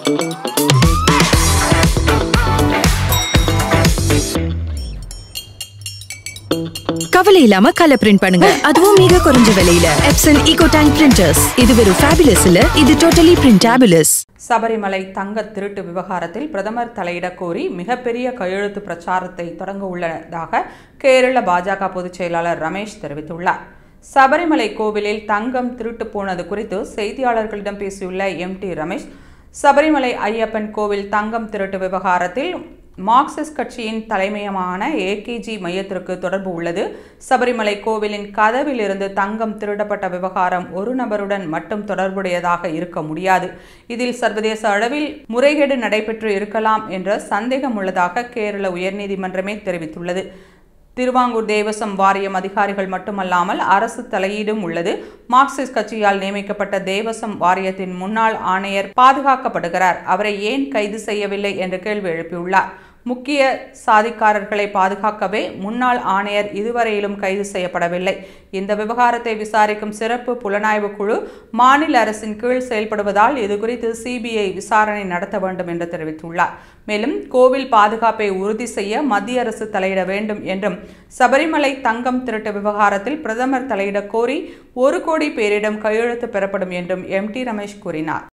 கவலை இல்லாம colour print பண்ணுங்க, அதுவும் மிக குறைஞ்ச விலையில. Epson EcoTank Printers. இது வெறும் ஃபேபுலஸ் இல்ல, இது டோட்டலி பிரிண்டபிளஸ். சபரிமலை தங்க திருட்டு விவகாரத்தில் பிரதமர் தலையிட கோரி மிகப்பெரிய கையெழுத்து பிரச்சாரத்தை தொடங்க உள்ளதாக கேரள பாஜக பொதுச் செயலாளர் ரமேஷ் தெரிவித்துள்ளார். சபரிமலை கோவிலில் தங்கம் திருட்டு போனது குறித்து செய்தியாளர்களிடம் பேசியுள்ள MT ரமேஷ், சபரிமலை ஐயப்பன் கோவில் தங்கம் திருட்டு விவகாரத்தில் மார்க்சிஸ்ட் கட்சியின் தலைமையமான AKG மையத்திற்கு தொடர்பு உள்ளது. சபரிமலை கோவிலின் கதவில் இருந்து தங்கம் திருடப்பட்ட விவகாரம் ஒரு நபருடன் மட்டும் தொடர்புடையதாக இருக்க முடியாது. இதில் சர்வதேச அளவில் முறைகேடு நடைபெற்று இருக்கலாம் என்ற சந்தேகம் உள்ளதாக கேரள உயர்நீதிமன்றமே தெரிவித்துள்ளது. திருவாங்கூர் தேவசம் வாரியம் அதிகாரிகள் மட்டுமல்லாமல் அரசு தலையீடும் உள்ளது. மார்க்சிஸ்ட் கட்சியால் நியமிக்கப்பட்ட தேவசம் வாரியத்தின் முன்னாள் ஆணையர் பாதுகாக்கப்படுகிறார். அவரை ஏன் கைது செய்யவில்லை என்று கேள்வி எழுப்பியுள்ளார். முக்கிய சாதிக்காரர்களை பாதுகாக்கவே முன்னாள் ஆணையர் இதுவரையிலும் கைது செய்யப்படவில்லை. இந்த விவகாரத்தை விசாரிக்கும் சிறப்பு புலனாய்வு குழு மாநில அரசின் கீழ் செயல்படுவதால் இதுகுறித்து CBI விசாரணை நடத்த வேண்டும் என்று தெரிவித்துள்ளார். மேலும் கோவில் பாதுகாப்பை உறுதி செய்ய மத்திய அரசு தலையிட வேண்டும் என்றும், சபரிமலை தங்கம் திருட்டு விவகாரத்தில் பிரதமர் தலையிட கோரி 1 கோடி பேரிடம் கையெழுத்து பெறப்படும் என்றும் MT ரமேஷ் கூறினார்.